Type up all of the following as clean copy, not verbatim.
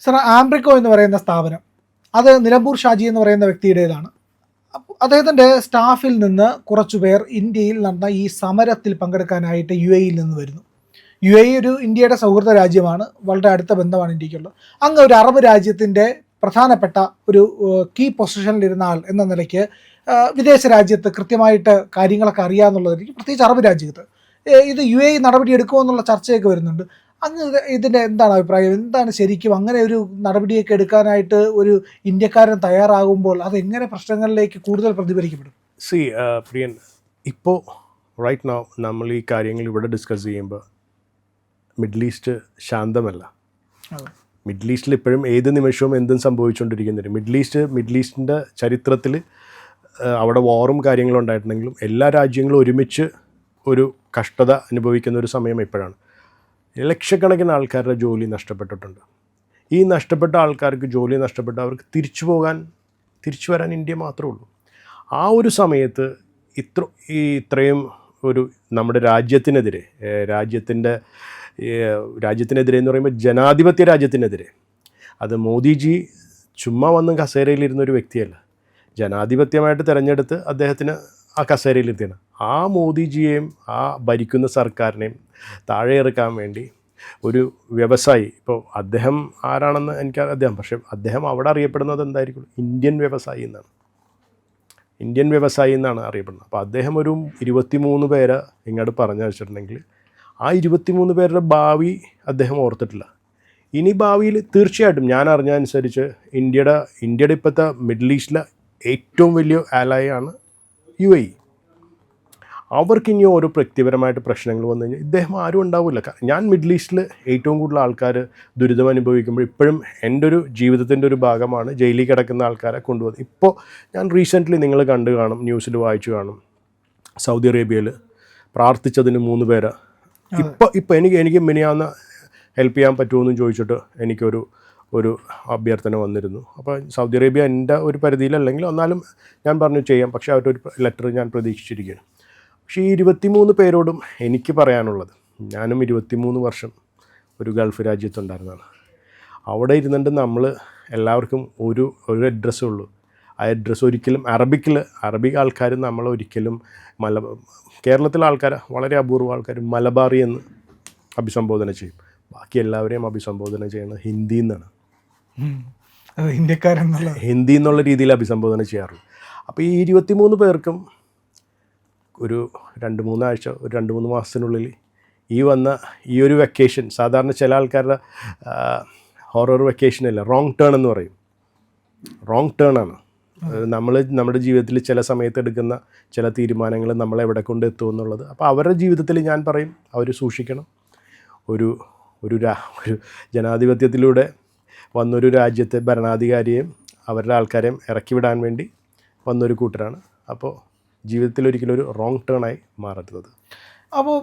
Sir, ആംബ്രിക്കോ എന്ന് പറയുന്ന സ്ഥാപനം അത് നിലമ്പൂർ ഷാജി എന്ന് പറയുന്ന വ്യക്തിയുടേതാണ്. അദ്ദേഹത്തിൻ്റെ സ്റ്റാഫിൽ നിന്ന് കുറച്ചുപേർ ഇന്ത്യയിൽ നടന്ന ഈ സമരത്തിൽ പങ്കെടുക്കാനായിട്ട് UAE-യിൽ നിന്ന് വരുന്നു. UAE ഒരു ഇന്ത്യയുടെ സൗഹൃദ രാജ്യമാണ്, വളരെ അടുത്ത ബന്ധമാണ് ഇന്ത്യക്കുള്ളത്. അങ്ങ് ഒരു അറബ് രാജ്യത്തിൻ്റെ പ്രധാനപ്പെട്ട ഒരു കീ പൊസിഷനിലിരുന്ന ആൾ എന്ന നിലയ്ക്ക് വിദേശ രാജ്യത്ത് കൃത്യമായിട്ട് കാര്യങ്ങളൊക്കെ അറിയാമെന്നുള്ളതായിരിക്കും, പ്രത്യേകിച്ച് അറബ് രാജ്യത്ത് ഇത് UAE നടപടി എടുക്കുമെന്നുള്ള ചർച്ചയൊക്കെ വരുന്നുണ്ട്. അങ്ങ് ഇതിൻ്റെ എന്താണ് അഭിപ്രായം? എന്താണ് ശരിക്കും അങ്ങനെ ഒരു നടപടിയൊക്കെ എടുക്കാനായിട്ട് ഒരു ഇന്ത്യക്കാരൻ തയ്യാറാകുമ്പോൾ അതെങ്ങനെ പ്രശ്നങ്ങളിലേക്ക് കൂടുതൽ പ്രതിഫലിക്കപ്പെടും? പ്രിയൻ, ഇപ്പോൾ റൈറ്റ് നൗ നമ്മൾ ഈ കാര്യങ്ങൾ ഇവിടെ ഡിസ്കസ് ചെയ്യുമ്പോൾ മിഡിൽ ഈസ്റ്റ് ശാന്തമല്ല. മിഡിൽ ഈസ്റ്റിൽ ഇപ്പോഴും ഏത് നിമിഷവും എന്തും സംഭവിച്ചുകൊണ്ടിരിക്കുന്നുണ്ട്. മിഡിൽ ഈസ്റ്റിൻ്റെ ചരിത്രത്തിൽ അവിടെ വാറും കാര്യങ്ങളും ഉണ്ടായിട്ടുണ്ടെങ്കിലും എല്ലാ രാജ്യങ്ങളും ഒരുമിച്ച് ഒരു കഷ്ടത അനുഭവിക്കുന്ന ഒരു സമയം ഇപ്പോഴാണ്. ലക്ഷക്കണക്കിന് ആൾക്കാരുടെ ജോലി നഷ്ടപ്പെട്ടിട്ടുണ്ട്. ഈ നഷ്ടപ്പെട്ട ആൾക്കാർക്ക് ജോലി നഷ്ടപ്പെട്ട അവർക്ക് തിരിച്ചു വരാൻ ഇന്ത്യ മാത്രമേ ഉള്ളൂ. ആ ഒരു സമയത്ത് ഇത്രയും ഒരു നമ്മുടെ രാജ്യത്തിനെതിരെ എന്ന് പറയുമ്പോൾ ജനാധിപത്യ രാജ്യത്തിനെതിരെ, അത് മോദിജി ചുമ്മാ വന്ന് കസേരയിലിരുന്നൊരു വ്യക്തിയല്ല, ജനാധിപത്യമായിട്ട് തിരഞ്ഞെടുത്ത് അദ്ദേഹത്തിന് ആ കസേരയിലിരുത്തിയാണ്. ആ മോദിജിയെയും ആ ഭരിക്കുന്ന സർക്കാരിനെയും താഴെ ഇറക്കാൻ വേണ്ടി ഒരു വ്യവസായി, ഇപ്പോൾ അദ്ദേഹം ആരാണെന്ന് എനിക്ക് പക്ഷേ അദ്ദേഹം അവിടെ അറിയപ്പെടുന്നത് എന്തായിരിക്കും? ഇന്ത്യൻ വ്യവസായി എന്നാണ് അറിയപ്പെടുന്നത്. അപ്പോൾ അദ്ദേഹം ഒരു 23 പേരെ ഇങ്ങോട്ട് പറഞ്ഞു വെച്ചിട്ടുണ്ടെങ്കിൽ ആ 23 പേരുടെ ഭാവി അദ്ദേഹം ഓർത്തിട്ടില്ല. ഇനി ഭാവിയിൽ തീർച്ചയായിട്ടും ഞാൻ അറിഞ്ഞതനുസരിച്ച് ഇന്ത്യയുടെ ഇപ്പോഴത്തെ മിഡിൽ ഈസ്റ്റിലെ ഏറ്റവും വലിയ ആലായാണ് UAE. അവർക്ക് ഇനി ഓരോ വ്യക്തിപരമായിട്ട് പ്രശ്നങ്ങൾ വന്നു കഴിഞ്ഞാൽ ഇദ്ദേഹം ആരും ഉണ്ടാവില്ല. ഞാൻ മിഡിൽ ഈസ്റ്റിൽ ഏറ്റവും കൂടുതൽ ആൾക്കാർ ദുരിതം അനുഭവിക്കുമ്പോൾ ഇപ്പോഴും എൻ്റെ ഒരു ജീവിതത്തിൻ്റെ ഒരു ഭാഗമാണ് ജയിലിൽ കിടക്കുന്ന ആൾക്കാരെ കൊണ്ടുവന്നത്. ഇപ്പോൾ ഞാൻ റീസെൻ്റ്ലി നിങ്ങൾ കണ്ടു കാണും, ന്യൂസിൽ വായിച്ചു കാണും, സൗദി അറേബ്യയിൽ പ്രാർത്ഥിച്ചതിന് 3 പേരെ ഇപ്പോൾ എനിക്ക് മിനിയാന്ന് ഹെൽപ്പ് ചെയ്യാൻ പറ്റുമെന്ന് ചോദിച്ചിട്ട് എനിക്കൊരു അഭ്യർത്ഥന വന്നിരുന്നു. അപ്പോൾ സൗദി അറേബ്യ എൻ്റെ ഒരു പരിധിയിലല്ലെങ്കിൽ എന്നാലും ഞാൻ പറഞ്ഞു ചെയ്യാം, പക്ഷേ അവരുടെ ഒരു ലെറ്റർ ഞാൻ പ്രതീക്ഷിച്ചിരിക്കുകയാണ്. പക്ഷേ ഈ 23 പേരോടും എനിക്ക് പറയാനുള്ളത്, ഞാനും 23 വർഷം ഒരു ഗൾഫ് രാജ്യത്തുണ്ടായിരുന്നതാണ്. അവിടെ ഇരുന്നിട്ട് നമ്മൾ എല്ലാവർക്കും ഒരു അഡ്രസ്സേ ഉള്ളൂ. ആ അഡ്രസ്സ് ഒരിക്കലും അറബിക് ആൾക്കാർ നമ്മളൊരിക്കലും കേരളത്തിലെ ആൾക്കാർ വളരെ അപൂർവ ആൾക്കാർ മലബാറി എന്ന് അഭിസംബോധന ചെയ്യും. ബാക്കി എല്ലാവരെയും അഭിസംബോധന ചെയ്യുന്നത് ഹിന്ദി എന്നാണ്. ഹിന്ദി എന്നുള്ള രീതിയിൽ അഭിസംബോധന ചെയ്യാറുള്ളൂ. അപ്പോൾ ഈ 23 പേർക്കും ഒരു 2-3 ആഴ്ച, ഒരു 2-3 മാസത്തിനുള്ളിൽ ഈ ഒരു വെക്കേഷൻ, സാധാരണ ചില ആൾക്കാരുടെ ഹൊറർ വെക്കേഷനല്ല, റോങ് ടേൺ എന്ന് പറയും. റോങ് ടേൺ ആണ്. നമ്മുടെ ജീവിതത്തിൽ ചില സമയത്ത് എടുക്കുന്ന ചില തീരുമാനങ്ങൾ നമ്മളെവിടെ കൊണ്ട് എത്തും എന്നുള്ളത്. അപ്പോൾ അവരുടെ ജീവിതത്തിൽ ഞാൻ പറയും, അവർ സൂക്ഷിക്കണം. ഒരു ജനാധിപത്യത്തിലൂടെ വന്നൊരു രാജ്യത്തെ ഭരണാധികാരിയെയും അവരുടെ ആൾക്കാരെയും ഇറക്കി വിടാൻ വേണ്ടി വന്നൊരു കൂട്ടരാണ്. അപ്പോൾ ജീവിതത്തിൽ ഒരിക്കലും ഒരു റോങ് ടേൺ ആയി മാറരുത്. അപ്പോൾ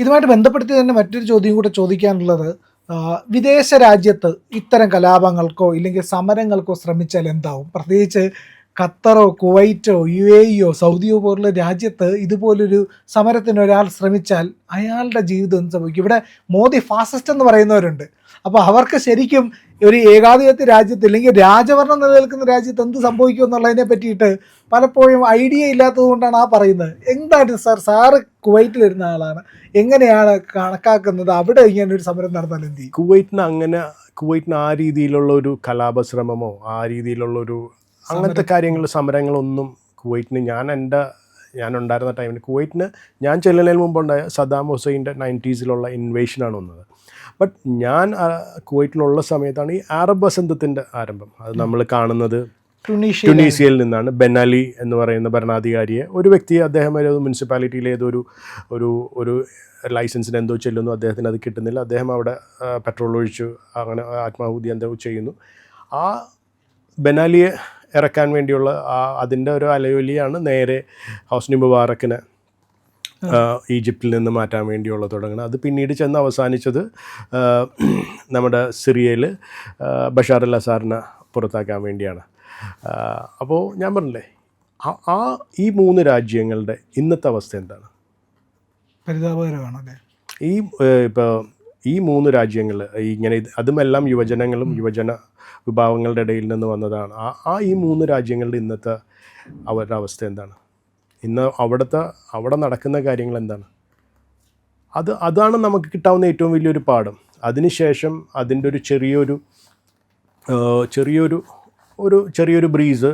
ഇതുമായിട്ട് ബന്ധപ്പെടുത്തി തന്നെ മറ്റൊരു ചോദ്യം കൂടെ ചോദിക്കാനുള്ളത്, വിദേശ രാജ്യത്ത് ഇത്തരം കലാപങ്ങൾക്കോ ഇല്ലെങ്കിൽ സമരങ്ങൾക്കോ ശ്രമിച്ചാൽ എന്താവും? പ്രത്യേകിച്ച് ഖത്തറോ കുവൈറ്റോ UAE-യോ സൗദിയോ പോലുള്ള രാജ്യത്ത് ഇതുപോലൊരു സമരത്തിന് ഒരാൾ ശ്രമിച്ചാൽ അയാളുടെ ജീവിതം എന്ത് സംഭവിക്കും? ഇവിടെ മോദി ഫാസിസ്റ്റ് എന്ന് പറയുന്നവരുണ്ട്. അപ്പോൾ അവർക്ക് ശരിക്കും ഒരു ഏകാധിപത്യ രാജ്യത്ത് ഇല്ലെങ്കിൽ രാജഭരണം നിലനിൽക്കുന്ന രാജ്യത്ത് എന്ത് സംഭവിക്കും എന്നുള്ളതിനെ പറ്റിയിട്ട് പലപ്പോഴും ഐഡിയ ഇല്ലാത്തത് കൊണ്ടാണ് ആ പറയുന്നത്. എന്താണ് സാറ് കുവൈറ്റിലിരുന്ന ആളാണ്, എങ്ങനെയാണ് കണക്കാക്കുന്നത് അവിടെ ഇങ്ങനെ ഒരു സമരം നടന്നാൽ എന്ത് ചെയ്യും? കുവൈറ്റിന് ആ രീതിയിലുള്ള ഒരു കലാപശ്രമമോ ആ രീതിയിലുള്ളൊരു അങ്ങനത്തെ കാര്യങ്ങൾ, സമരങ്ങളൊന്നും കുവൈറ്റിന് ഞാൻ ഉണ്ടായിരുന്ന ടൈമിൽ കുവൈറ്റിന് ഞാൻ ചെല്ലുന്നതിന് മുമ്പുണ്ടായ സദ്ദാം ഹുസൈൻ്റെ 90s ഇൻവേഷനാണ് വന്നത്. ബട്ട് ഞാൻ കുവൈറ്റിലുള്ള സമയത്താണ് ഈ അറബ് വസന്തത്തിൻ്റെ ആരംഭം. അത് നമ്മൾ കാണുന്നത് ട്യൂണീഷ്യയിൽ നിന്നാണ്. ബെൻ അലി എന്ന് പറയുന്ന ഭരണാധികാരിയെ, ഒരു വ്യക്തിയെ, അദ്ദേഹം ഒരു മുനിസിപ്പാലിറ്റിയിലെ ഒരു ലൈസൻസിന് എന്തോ ചെല്ലുന്നു, അദ്ദേഹത്തിന് അത് കിട്ടുന്നില്ല, അദ്ദേഹം അവിടെ പെട്രോൾ ഒഴിച്ചു അങ്ങനെ ആത്മാഹുതി എന്തോ ചെയ്യുന്നു. ആ ബെൻ അലിയെ ഇറക്കാൻ വേണ്ടിയുള്ള അതിൻ്റെ ഒരു അലയൊലിയാണ് നേരെ ഹോസ്നി മുബാറക്കിനെ ഈജിപ്തിൽ നിന്ന് മാറ്റാൻ വേണ്ടിയുള്ള തുടങ്ങുന്നത്. അത് പിന്നീട് ചെന്ന് അവസാനിച്ചത് നമ്മുടെ സിറിയയിൽ ബഷാർ അൽ അസാറിനെ പുറത്താക്കാൻ വേണ്ടിയാണ്. അപ്പോൾ ഞാൻ പറഞ്ഞില്ലേ, ഈ 3 രാജ്യങ്ങളുടെ ഇന്നത്തെ അവസ്ഥ എന്താണ്? പരിതാപകരമാണല്ലേ. ഇപ്പോൾ ഈ 3 രാജ്യങ്ങൾ ഇങ്ങനെ അതുമെല്ലാം യുവജനങ്ങളും യുവജന വിഭാഗങ്ങളുടെ ഇടയിൽ നിന്ന് വന്നതാണ്. ഈ 3 രാജ്യങ്ങളുടെ ഇന്നത്തെ അവരുടെ അവസ്ഥ എന്താണ്? ഇന്ന് അവിടെ നടക്കുന്ന കാര്യങ്ങൾ എന്താണ്? അതാണ് നമുക്ക് കിട്ടാവുന്ന ഏറ്റവും വലിയൊരു പാഠം. അതിനുശേഷം അതിൻ്റെ ഒരു ചെറിയൊരു ബ്രീസ്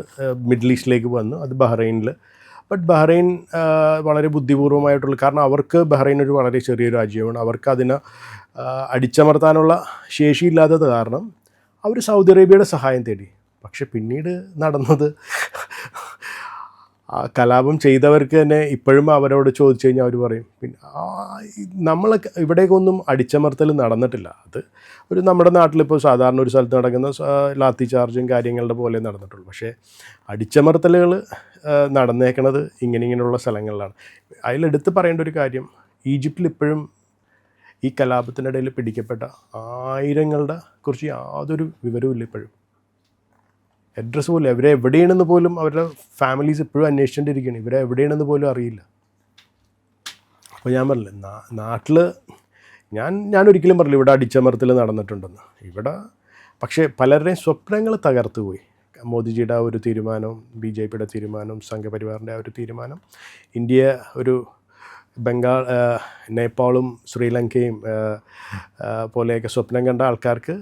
മിഡിൽ ഈസ്റ്റിലേക്ക് വന്നു. അത് ബഹ്റൈനിൽ. ബട്ട് ബഹ്റൈൻ വളരെ ബുദ്ധിപൂർവമായിട്ടുള്ള, കാരണം അവർക്ക് ബഹ്റൈൻ ഒരു വളരെ ചെറിയ രാജ്യമാണ്. അവർക്ക് അതിനെ അടിച്ചമർത്താനുള്ള ശേഷിയില്ലാത്തത് കാരണം അവർ സൗദി അറേബ്യയുടെ സഹായം തേടി. പക്ഷെ പിന്നീട് നടന്നത് ആ കലാപം ചെയ്തവർക്ക് തന്നെ ഇപ്പോഴും അവരോട് ചോദിച്ചു കഴിഞ്ഞാൽ അവർ പറയും പിന്നെ നമ്മൾ ഇവിടേക്കൊന്നും അടിച്ചമർത്തൽ നടന്നിട്ടില്ല. അത് നമ്മുടെ നാട്ടിലിപ്പോൾ സാധാരണ ഒരു സ്ഥലത്ത് നടക്കുന്ന ലാത്തി ചാർജും കാര്യങ്ങളുടെ പോലെ നടന്നിട്ടുള്ളൂ. പക്ഷേ അടിച്ചമർത്തലുകൾ നടന്നേക്കണത് ഇങ്ങനെയുള്ള സ്ഥലങ്ങളിലാണ്. അതിലെടുത്ത് പറയേണ്ട ഒരു കാര്യം, ഈജിപ്തിൽ ഇപ്പോഴും ഈ കലാപത്തിനിടയിൽ പിടിക്കപ്പെട്ട ആയിരങ്ങളുടെ കുറിച്ച് യാതൊരു വിവരവും ഇപ്പോഴും. അഡ്രസ്സ് പോലും ഇവരെ എവിടെയാണെന്ന് പോലും അവരുടെ ഫാമിലീസ് ഇപ്പോഴും അന്വേഷിച്ചുകൊണ്ടിരിക്കുകയാണ്. ഇവരെ എവിടെയാണെന്ന് പോലും അറിയില്ല. അപ്പോൾ ഞാൻ പറഞ്ഞില്ലേ, നാട്ടിൽ ഞാൻ ഒരിക്കലും പറഞ്ഞില്ല ഇവിടെ അടിച്ചമർത്തൽ നടന്നിട്ടുണ്ടെന്ന്. ഇവിടെ പക്ഷേ പലരുടെയും സ്വപ്നങ്ങൾ തകർത്തു പോയി. മോദിജിയുടെ ആ ഒരു തീരുമാനവും BJPയുടെ തീരുമാനവും സംഘപരിവാറിൻ്റെ ആ ഒരു തീരുമാനം ഇന്ത്യ ഒരു നേപ്പാളും ശ്രീലങ്കയും പോലെയൊക്കെ സ്വപ്നം കണ്ട ആൾക്കാർക്ക്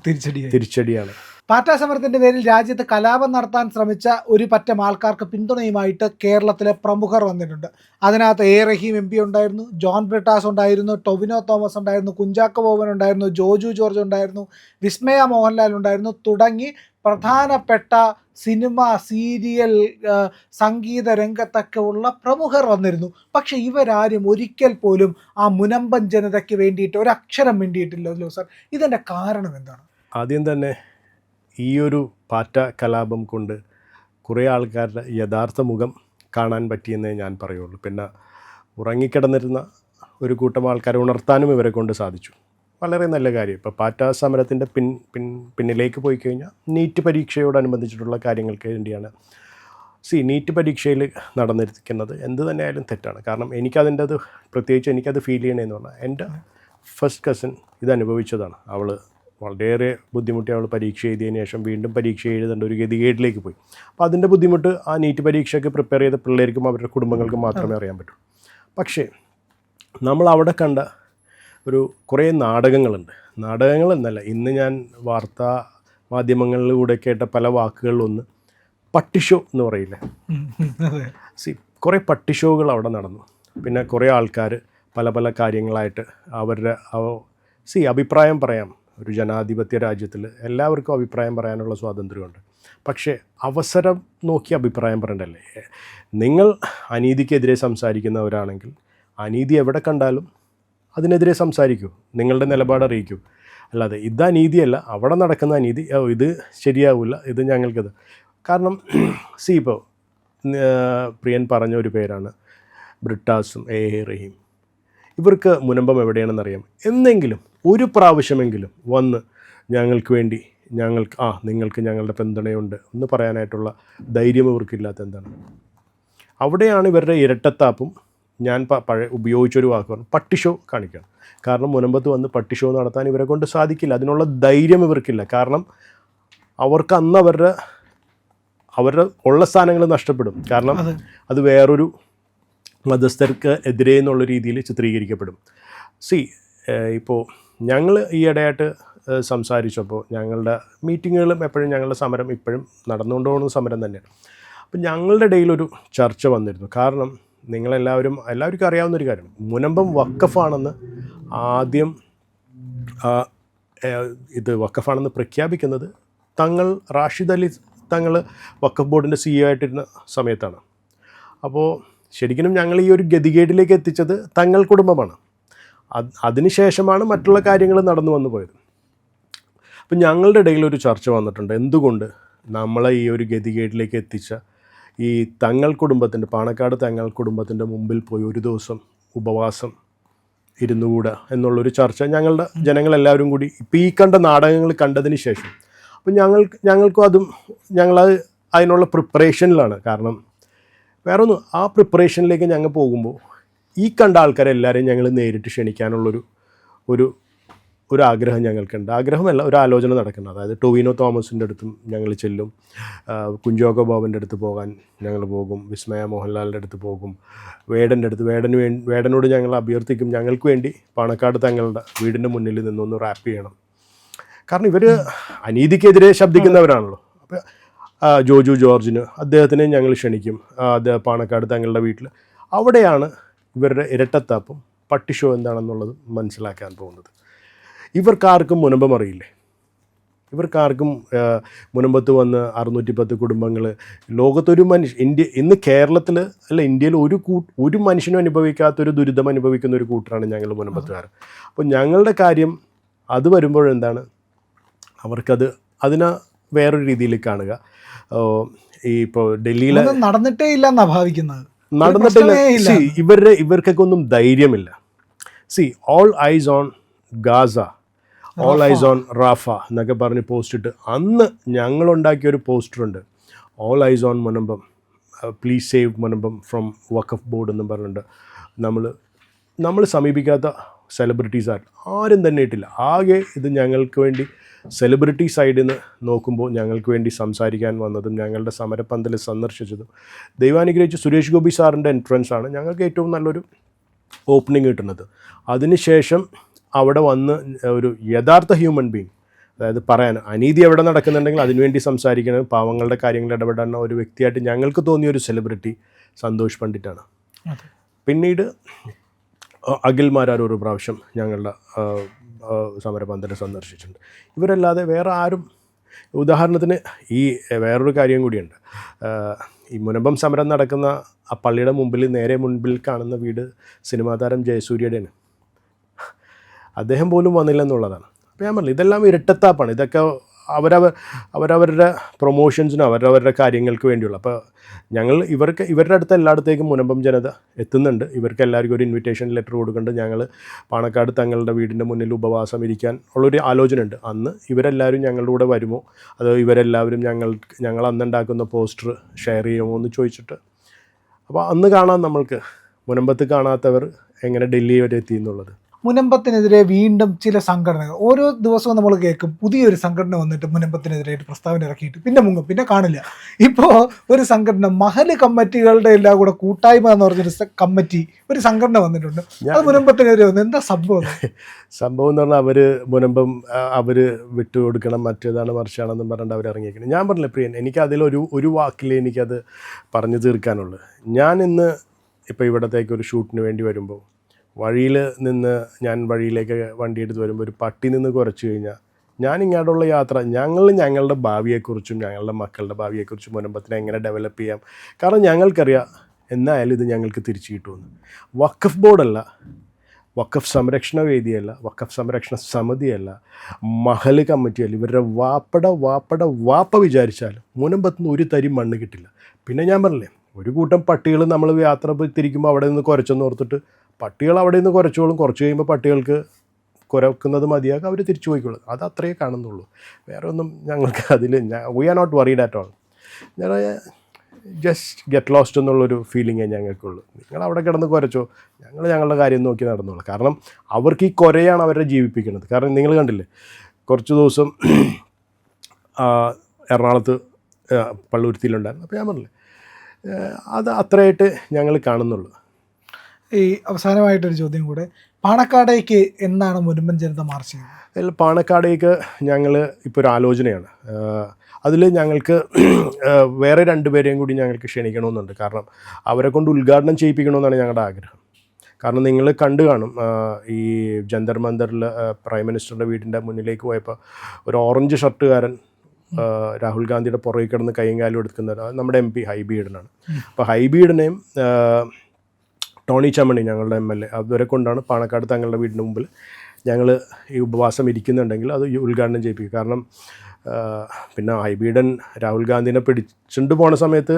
തിരിച്ചടിയാണ്. പാറ്റ സമരത്തിന്റെ പേരിൽ രാജ്യത്ത് കലാപം നടത്താൻ ശ്രമിച്ച ഒരു പറ്റം ആൾക്കാർക്ക് പിന്തുണയുമായിട്ട് കേരളത്തിലെ പ്രമുഖർ വന്നിട്ടുണ്ട്. അതിനകത്ത് റഹീം MP ഉണ്ടായിരുന്നു, ജോൺ ബ്രിട്ടാസ് ഉണ്ടായിരുന്നു, ടൊവിനോ തോമസ് ഉണ്ടായിരുന്നു, കുഞ്ചാക്കോ ബോബൻ ഉണ്ടായിരുന്നു, ജോജു ജോർജ് ഉണ്ടായിരുന്നു, വിസ്മയ മോഹൻലാൽ ഉണ്ടായിരുന്നു, തുടങ്ങി പ്രധാനപ്പെട്ട സിനിമ, സീരിയൽ, സംഗീത രംഗത്തൊക്കെ ഉള്ള പ്രമുഖർ വന്നിരുന്നു. പക്ഷെ ഇവരാരും ഒരിക്കൽ പോലും ആ മുനമ്പൻ ജനതയ്ക്ക് വേണ്ടിയിട്ട് ഒരക്ഷരം വേണ്ടിയിട്ടില്ലല്ലോ സാർ. ഇതിൻ്റെ കാരണം എന്താണ്? ആദ്യം തന്നെ ഈ ഒരു പാറ്റ കലാപം കൊണ്ട് കുറേ ആൾക്കാരുടെ യഥാർത്ഥ മുഖം കാണാൻ പറ്റിയെന്നേ ഞാൻ പറയുള്ളൂ. പിന്നെ ഉറങ്ങിക്കിടന്നിരുന്ന ഒരു കൂട്ടം ആൾക്കാരെ ഉണർത്താനും ഇവരെ കൊണ്ട് സാധിച്ചു. വളരെ നല്ല കാര്യം. ഇപ്പോൾ പാറ്റ സമരത്തിൻ്റെ പിന്നിലേക്ക് പോയി കഴിഞ്ഞാൽ നീറ്റ് പരീക്ഷയോടനുബന്ധിച്ചിട്ടുള്ള കാര്യങ്ങൾക്ക് വേണ്ടിയാണ്. നീറ്റ് പരീക്ഷയിൽ നടന്നിരിക്കുന്നത് എന്ത് തന്നെയായാലും തെറ്റാണ്. കാരണം പ്രത്യേകിച്ച് എനിക്കത് ഫീൽ ചെയ്യണമെന്ന് പറഞ്ഞാൽ എൻ്റെ ഫസ്റ്റ് കസിൻ ഇത് അനുഭവിച്ചതാണ്. അവൾ വളരെയേറെ ബുദ്ധിമുട്ടി അവൾ പരീക്ഷ എഴുതിയതിന് ശേഷം വീണ്ടും പരീക്ഷ എഴുതേണ്ട ഒരു ഗതികേടിലേക്ക് പോയി. അപ്പോൾ അതിൻ്റെ ബുദ്ധിമുട്ട് ആ നീറ്റ് പരീക്ഷയ്ക്ക് പ്രിപ്പയർ ചെയ്ത പിള്ളേർക്കും അവരുടെ കുടുംബങ്ങൾക്കും മാത്രമേ അറിയാൻ പറ്റൂ. പക്ഷേ നമ്മൾ അവിടെ കണ്ട കുറേ നാടകങ്ങളുണ്ട്. നാടകങ്ങളെന്നല്ല, ഇന്ന് ഞാൻ വാർത്താ മാധ്യമങ്ങളിലൂടെ കേട്ട പല വാക്കുകളിലൊന്ന് പട്ടിഷോ എന്ന് പറയില്ലേ. കുറേ പട്ടിഷോകൾ അവിടെ നടന്നു. പിന്നെ കുറേ ആൾക്കാർ പല കാര്യങ്ങളായിട്ട് അവരുടെ അഭിപ്രായം പറയാം. ഒരു ജനാധിപത്യ രാജ്യത്തിൽ എല്ലാവർക്കും അഭിപ്രായം പറയാനുള്ള സ്വാതന്ത്ര്യമുണ്ട്. പക്ഷേ അവസരം നോക്കി അഭിപ്രായം പറയണ്ടല്ലേ. നിങ്ങൾ അനീതിക്കെതിരെ സംസാരിക്കുന്നവരാണെങ്കിൽ അനീതി എവിടെ കണ്ടാലും അതിനെതിരെ സംസാരിക്കൂ, നിങ്ങളുടെ നിലപാട് അറിയിക്കൂ. അല്ലാതെ ഇത് അനീതിയല്ല, അവിടെ നടക്കുന്ന അനീതി, ഇത് ശരിയാവില്ല, ഇത് ഞങ്ങൾക്കത്. കാരണം ഇപ്പോൾ പ്രിയൻ പറഞ്ഞ ഒരു പേരാണ് ബ്രിട്ടാസും റഹീം. ഇവർക്ക് മുനമ്പം എവിടെയാണെന്നറിയാം. എന്നെങ്കിലും ഒരു പ്രാവശ്യമെങ്കിലും വന്ന് ഞങ്ങൾക്ക് വേണ്ടി നിങ്ങൾക്ക് ഞങ്ങളുടെ പിന്തുണയുണ്ട് എന്ന് പറയാനായിട്ടുള്ള ധൈര്യം ഇവർക്കില്ലാത്ത എന്താണ്? അവിടെയാണ് ഇവരുടെ ഇരട്ടത്താപ്പും. ഞാൻ ഉപയോഗിച്ചൊരു വാക്ക് പറഞ്ഞു, പട്ടിഷോ കാണിക്കണം. കാരണം മുനമ്പത്ത് വന്ന് പട്ടിഷോ നടത്താൻ ഇവരെ കൊണ്ട് സാധിക്കില്ല. അതിനുള്ള ധൈര്യം ഇവർക്കില്ല. കാരണം അവർക്ക് അന്ന് അവരുടെ ഉള്ള സ്ഥാനങ്ങൾ നഷ്ടപ്പെടും. കാരണം അത് വേറൊരു മതസ്ഥർക്ക് എതിരെ എന്നുള്ള രീതിയിൽ ചിത്രീകരിക്കപ്പെടും. ഇപ്പോൾ ഞങ്ങൾ ഈയിടെയായിട്ട് സംസാരിച്ചപ്പോൾ ഞങ്ങളുടെ മീറ്റിങ്ങുകളും എപ്പോഴും ഞങ്ങളുടെ സമരം ഇപ്പോഴും നടന്നുകൊണ്ടുപോകുന്ന സമരം തന്നെയാണ്. അപ്പം ഞങ്ങളുടെ ഇടയിലൊരു ചർച്ച വന്നിരുന്നു. കാരണം എല്ലാവർക്കും അറിയാവുന്നൊരു കാര്യമാണ്, മുനമ്പം വഖഫാണെന്ന് ആദ്യം ഇത് വഖഫാണെന്ന് പ്രഖ്യാപിക്കുന്നത് റാഷിദ് അലി തങ്ങൾ വഖഫ് ബോർഡിൻ്റെ CEO ആയിട്ടിരുന്ന സമയത്താണ്. അപ്പോൾ ശരിക്കും ഞങ്ങൾ ഈ ഒരു ഗതികേടിലേക്ക് എത്തിച്ചത് തങ്ങൾ കുടുംബമാണ്. അതിനുശേഷമാണ് മറ്റുള്ള കാര്യങ്ങൾ നടന്നു വന്നു പോയത്. അപ്പം ഞങ്ങളുടെ ഇടയിൽ ഒരു ചർച്ച വന്നിട്ടുണ്ട്, എന്തുകൊണ്ട് നമ്മളെ ഈ ഒരു ഗതികേടിലേക്ക് എത്തിച്ച ഈ തങ്ങൾ കുടുംബത്തിൻ്റെ, പാണക്കാട് തങ്ങൾ കുടുംബത്തിൻ്റെ മുമ്പിൽ പോയി ഒരു ദിവസം ഉപവാസം ഇരുന്നുകൂടാ എന്നുള്ളൊരു ചർച്ച ഞങ്ങളുടെ ജനങ്ങളെല്ലാവരും കൂടി ഇപ്പോൾ ഈ കണ്ട നാടകങ്ങൾ കണ്ടതിന് ശേഷം. അപ്പം ഞങ്ങൾക്കും ഞങ്ങളത് അതിനുള്ള പ്രിപ്പറേഷനിലാണ്. കാരണം വേറൊന്നും, ആ പ്രിപ്പറേഷനിലേക്ക് ഞങ്ങൾ പോകുമ്പോൾ ഈ കണ്ട ആൾക്കാരെല്ലാവരെയും ഞങ്ങൾ നേരിട്ട് ക്ഷണിക്കാനുള്ളൊരു ഒരു ആഗ്രഹം ഞങ്ങൾക്കുണ്ട്. ആഗ്രഹമല്ല, ഒരു ആലോചന നടക്കുന്നത്. അതായത് ടൊവിനോ തോമസിൻ്റെ അടുത്തും ഞങ്ങൾ ചെല്ലും, കുഞ്ചോക്കോ ബോബൻ്റെ അടുത്ത് പോകാൻ ഞങ്ങൾ പോകും, വിസ്മയ മോഹൻലാലിൻ്റെ അടുത്ത് പോകും, വേടൻ്റെ അടുത്ത് വേടനോട് ഞങ്ങൾ അഭ്യർത്ഥിക്കും ഞങ്ങൾക്ക് വേണ്ടി പാണക്കാട് തങ്ങളുടെ വീടിൻ്റെ മുന്നിൽ നിന്നൊന്ന് റാപ്പ് ചെയ്യണം. കാരണം ഇവർ അനീതിക്കെതിരെ ശബ്ദിക്കുന്നവരാണല്ലോ. അപ്പോൾ ജോജു ജോർജിന് അദ്ദേഹത്തിനെ ഞങ്ങൾ ക്ഷണിക്കും, അത് പാണക്കാട് തങ്ങളുടെ വീട്ടിൽ. അവിടെയാണ് ഇവരുടെ ഇരട്ടത്താപ്പും പട്ടിഷോ എന്താണെന്നുള്ളത് മനസ്സിലാക്കാൻ പോകുന്നത്. ഇവർക്കാർക്കും മുനമ്പം അറിയില്ലേ? ഇവർക്കാർക്കും മുനമ്പത്ത് വന്ന് 610 കുടുംബങ്ങൾ, ലോകത്തൊരു ഇന്ന് കേരളത്തിൽ അല്ല ഇന്ത്യയിൽ ഒരു മനുഷ്യനും അനുഭവിക്കാത്തൊരു ദുരിതം അനുഭവിക്കുന്ന ഒരു കൂട്ടരാണ് ഞങ്ങൾ മുനമ്പത്തുകാർ. അപ്പോൾ ഞങ്ങളുടെ കാര്യം അത് വരുമ്പോഴെന്താണ് അതിനെ വേറൊരു രീതിയിൽ കാണുക. ഈ ഇപ്പോൾ ഡൽഹിയിലെ നടന്നിട്ടേ ഇല്ല എന്നാ ഭാവിക്കുന്നത്. നടന്നിട്ടില്ല. ഇവർക്കൊക്കെ ഒന്നും ധൈര്യമില്ല. All eyes on Gaza, all eyes on Rafah എന്നൊക്കെ പറഞ്ഞ് പോസ്റ്റ് ഇട്ട് അന്ന് ഞങ്ങളുണ്ടാക്കിയൊരു പോസ്റ്ററുണ്ട്, all eyes on Munambam, please save Munambam from Waqf board എന്നും പറഞ്ഞിട്ടുണ്ട്. നമ്മൾ സമീപിക്കാത്ത സെലിബ്രിറ്റീസ് ആരും തന്നെ ഇട്ടില്ല. ആകെ ഇത് ഞങ്ങൾക്ക് വേണ്ടി സെലിബ്രിറ്റി സൈഡിൽ നിന്ന് നോക്കുമ്പോൾ ഞങ്ങൾക്ക് വേണ്ടി സംസാരിക്കാൻ വന്നതും ഞങ്ങളുടെ സമരപ്പന്തൽ സന്ദർശിച്ചതും ദൈവാനുഗ്രഹിച്ച് സുരേഷ് ഗോപി സാറിൻ്റെ എൻട്രൻസ് ആണ് ഞങ്ങൾക്ക് ഏറ്റവും നല്ലൊരു ഓപ്പണിംഗ് കിട്ടുന്നത്. അതിനുശേഷം അവിടെ വന്ന് ഒരു യഥാർത്ഥ ഹ്യൂമൻ ബീങ്, അതായത് പറയാൻ അനീതി എവിടെ നടക്കുന്നുണ്ടെങ്കിൽ അതിനുവേണ്ടി സംസാരിക്കണം, പാവങ്ങളുടെ കാര്യങ്ങളിൽ ഇടപെടുന്ന ഒരു വ്യക്തിയായിട്ട് ഞങ്ങൾക്ക് തോന്നിയ ഒരു സെലിബ്രിറ്റി സന്തോഷ് പണ്ഡിറ്റാണ്. പിന്നീട് അഖിൽ മാരാർ ഒരു പ്രാവശ്യം ഞങ്ങളുടെ സമരപന്തൽ സന്ദർശിച്ചിട്ടുണ്ട്. ഇവരല്ലാതെ വേറെ ആരും, ഉദാഹരണത്തിന് ഈ വേറൊരു കാര്യം കൂടിയുണ്ട്, ഈ മുനമ്പം സമരം നടക്കുന്ന ആ പള്ളിയുടെ നേരെ മുൻപിൽ കാണുന്ന വീട് സിനിമാ താരം ജയസൂര്യയുടെയാണ്. അദ്ദേഹം പോലും വന്നില്ലെന്നുള്ളതാണ്. അപ്പോൾ ഞാൻ പറഞ്ഞു ഇതെല്ലാം ഇരട്ടത്താപ്പാണ്. ഇതൊക്കെ അവരവരുടെ പ്രൊമോഷൻസിനും അവരവരുടെ കാര്യങ്ങൾക്ക് വേണ്ടിയുള്ള. അപ്പോൾ ഞങ്ങൾ ഇവരുടെ അടുത്ത് എല്ലായിടത്തേക്കും മുനമ്പം ജനത എത്തുന്നുണ്ട്. ഇവർക്ക് എല്ലാവർക്കും ഒരു ഇൻവിറ്റേഷൻ ലെറ്റർ കൊടുക്കുന്നുണ്ട്. ഞങ്ങൾ പാണക്കാട് തങ്ങളുടെ വീടിൻ്റെ മുന്നിൽ ഉപവാസം ഇരിക്കാൻ ഉള്ളൊരു ആലോചന ഉണ്ട്. അന്ന് ഇവരെല്ലാവരും ഞങ്ങളുടെ കൂടെ വരുമോ, അതോ ഇവരെല്ലാവരും ഞങ്ങൾ അന്നുണ്ടാക്കുന്ന പോസ്റ്റർ ഷെയർ ചെയ്യുമോ എന്ന് ചോദിച്ചിട്ട്, അപ്പോൾ അന്ന് കാണാം നമ്മൾക്ക് മുനമ്പത്ത് കാണാത്തവർ എങ്ങനെ ഡൽഹി വരെ എത്തി എന്നുള്ളത്. മുനമ്പത്തിനെതിരെ വീണ്ടും ചില സംഘടനകൾ ഓരോ ദിവസവും നമ്മൾ കേൾക്കും, പുതിയൊരു സംഘടന വന്നിട്ട് മുനമ്പത്തിനെതിരായിട്ട് പ്രസ്താവന ഇറക്കിയിട്ട് പിന്നെ മുങ്ങും, പിന്നെ കാണില്ല. ഇപ്പോൾ ഒരു സംഘടന മഹല് കമ്മിറ്റികളുടെ എല്ലാം കൂടെ കൂട്ടായ്മ എന്ന് പറഞ്ഞൊരു കമ്മിറ്റി, ഒരു സംഘടന വന്നിട്ടുണ്ട്. അത് മുനമ്പത്തിനെതിരെ വന്നു. എന്താ സംഭവം എന്ന് പറഞ്ഞാൽ മുനമ്പം അവർ വിട്ടുകൊടുക്കണം, മറ്റേതാണ് മറിച്ചാണെന്നും പറഞ്ഞിട്ട് അവർ ഇറങ്ങിയിരിക്കണം. ഞാൻ പറഞ്ഞില്ല പ്രിയൻ, എനിക്ക് അതിലൊരു വാക്കിൽ എനിക്കത് പറഞ്ഞു തീർക്കാനുള്ളൂ. ഞാൻ ഇന്ന് ഇപ്പോൾ ഇവിടത്തേക്ക് ഒരു ഷൂട്ടിന് വേണ്ടി വരുമ്പോൾ വഴിയിൽ നിന്ന് ഞാൻ വഴിയിലേക്ക് വണ്ടി എടുത്ത് വരുമ്പോൾ ഒരു പട്ടി നിന്ന് കുറച്ച് കഴിഞ്ഞാൽ ഞാൻ ഇങ്ങോട്ടുള്ള യാത്ര ഞങ്ങളുടെ ഭാവിയെക്കുറിച്ചും ഞങ്ങളുടെ മക്കളുടെ ഭാവിയെക്കുറിച്ചും മുനമ്പത്തിനെ എങ്ങനെ ഡെവലപ്പ് ചെയ്യാം. കാരണം ഞങ്ങൾക്കറിയാം എന്നായാലും ഇത് ഞങ്ങൾക്ക് തിരിച്ചു കിട്ടുമെന്ന്. വഖഫ് ബോർഡല്ല, വഖഫ് സംരക്ഷണ വേദിയല്ല, വഖഫ് സംരക്ഷണ സമിതിയല്ല, മഹല് കമ്മിറ്റിയല്ല, ഇവരുടെ വാപ്പ വിചാരിച്ചാൽ മുനമ്പത്തുനിന്ന് ഒരു തരി മണ്ണ് കിട്ടില്ല. പിന്നെ ഞാൻ പറഞ്ഞില്ലേ, ഒരു കൂട്ടം പട്ടികൾ നമ്മൾ യാത്ര തിരിക്കുമ്പോൾ അവിടെ നിന്ന് കുരച്ചെന്ന് ഓർത്തിട്ട് പട്ടികൾ അവിടെ നിന്ന് കുറച്ച് കഴിയുമ്പോൾ പട്ടികൾക്ക് കുരക്കുന്നത് മതിയാകും, അവർ തിരിച്ചു പോയിക്കോളും. അത് അത്രയേ കാണുന്നുള്ളൂ. വേറെ ഒന്നും ഞങ്ങൾക്ക് അതിൽ we are not worried at all. ഞാൻ ജസ്റ്റ് ഗെറ്റ് ലോസ്റ്റ് എന്നുള്ളൊരു ഫീലിങ്ങേ ഞങ്ങൾക്കുള്ളൂ. നിങ്ങൾ അവിടെ കിടന്ന് കുരച്ചോ, ഞങ്ങളുടെ കാര്യം നോക്കി നടന്നോളൂ. കാരണം അവർക്ക് ഈ കുരയാണ് അവരെ ജീവിപ്പിക്കുന്നത്. കാരണം നിങ്ങൾ കണ്ടില്ലേ, കുറച്ച് ദിവസം എറണാകുളത്ത് പള്ളുരുത്തിയിലുണ്ടായിരുന്നു. അപ്പോൾ ഞാൻ പറഞ്ഞില്ലേ, അത് അത്രയായിട്ട് ഞങ്ങൾ കാണുന്നുള്ളൂ. ഈ അവസാനമായിട്ടൊരു ചോദ്യം കൂടെ, പാണക്കാടേക്ക് എന്നാണ് മുനമ്പൻ ജനത മാർച്ച് ചെയ്യുന്നത്? പാണക്കാടേക്ക് ഞങ്ങൾ ഇപ്പോൾ ഒരു ആലോചനയാണ്. അതിൽ ഞങ്ങൾക്ക് വേറെ 2 പേരെയും കൂടി ഞങ്ങൾക്ക് ക്ഷണിക്കണമെന്നുണ്ട്. കാരണം അവരെ കൊണ്ട് ഉദ്ഘാടനം ചെയ്യിപ്പിക്കണമെന്നാണ് ഞങ്ങളുടെ ആഗ്രഹം. കാരണം നിങ്ങൾ കണ്ടു കാണും, ഈ ജന്തർ മന്ദറിൽ പ്രൈം മിനിസ്റ്ററുടെ വീടിൻ്റെ മുന്നിലേക്ക് പോയപ്പോൾ ഒരു ഓറഞ്ച് ഷർട്ടുകാരൻ രാഹുൽ ഗാന്ധിയുടെ പുറകെ കിടന്ന് കൈയും കാലും എടുക്കുന്നത് നമ്മുടെ MP ഹൈബി ഈഡനാണ്. അപ്പോൾ ഹൈബി ഈഡനെയും ടോണി ചമ്മണി ഞങ്ങളുടെ MLA അവരെ കൊണ്ടാണ് പാണക്കാട് തങ്ങളുടെ വീടിന് മുമ്പിൽ ഞങ്ങൾ ഈ ഉപവാസം ഇരിക്കുന്നുണ്ടെങ്കിൽ അത് ഉദ്ഘാടനം ചെയ്യിപ്പിക്കും. കാരണം പിന്നെ ഹൈബീഡൻ രാഹുൽ ഗാന്ധിനെ പിടിച്ചുകൊണ്ട് പോണ സമയത്ത്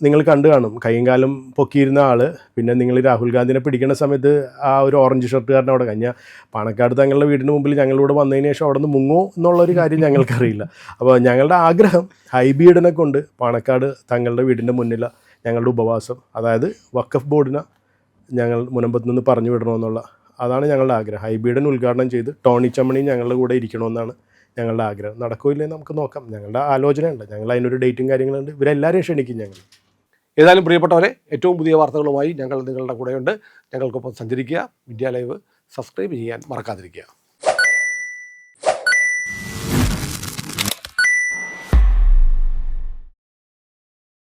നിങ്ങൾ കണ്ടു കാണും, കൈയും കാലം പൊക്കിയിരുന്ന ആൾ പിന്നെ നിങ്ങൾ രാഹുൽ ഗാന്ധിനെ പിടിക്കുന്ന സമയത്ത് ആ ഒരു ഓറഞ്ച് ഷർട്ടുകാരൻ അവിടെ കഴിഞ്ഞാൽ പാണക്കാട് തങ്ങളുടെ വീടിന് മുമ്പിൽ ഞങ്ങളിവിടെ വന്നതിന് ശേഷം അവിടെ നിന്ന് മുങ്ങോ എന്നുള്ളൊരു കാര്യം ഞങ്ങൾക്കറിയില്ല. അപ്പോൾ ഞങ്ങളുടെ ആഗ്രഹം ഹൈബീഡനെ കൊണ്ട് പാണക്കാട് തങ്ങളുടെ വീടിൻ്റെ മുന്നിൽ ഞങ്ങളുടെ ഉപവാസം, അതായത് വഖഫ് ബോർഡിനെ ഞങ്ങൾ മുനമ്പത്ത് നിന്ന് പറഞ്ഞു വിടണമെന്നുള്ള അതാണ് ഞങ്ങളുടെ ആഗ്രഹം. ഹൈബീഡൻ ഉദ്ഘാടനം ചെയ്ത് ടോണി ചമ്മണി ഞങ്ങളുടെ കൂടെ ഇരിക്കണമെന്നാണ് ഞങ്ങളുടെ ആഗ്രഹം. നടക്കില്ലേ നമുക്ക് നോക്കാം. ഞങ്ങളുടെ ആലോചനയുണ്ട്, ഞങ്ങൾ അതിനൊരു ഡേറ്റും കാര്യങ്ങളുണ്ട്. ഇവരെല്ലാവരെയും ക്ഷണിക്കും ഞങ്ങൾ. ഏതായാലും പ്രിയപ്പെട്ടവരെ, ഏറ്റവും പുതിയ വാർത്തകളുമായി ഞങ്ങൾ നിങ്ങളുടെ കൂടെയുണ്ട്. ഞങ്ങൾക്കൊപ്പം സഞ്ചരിക്കുക. ഇന്ത്യ ലൈവ് സബ്സ്ക്രൈബ് ചെയ്യാൻ മറക്കാതിരിക്കുക.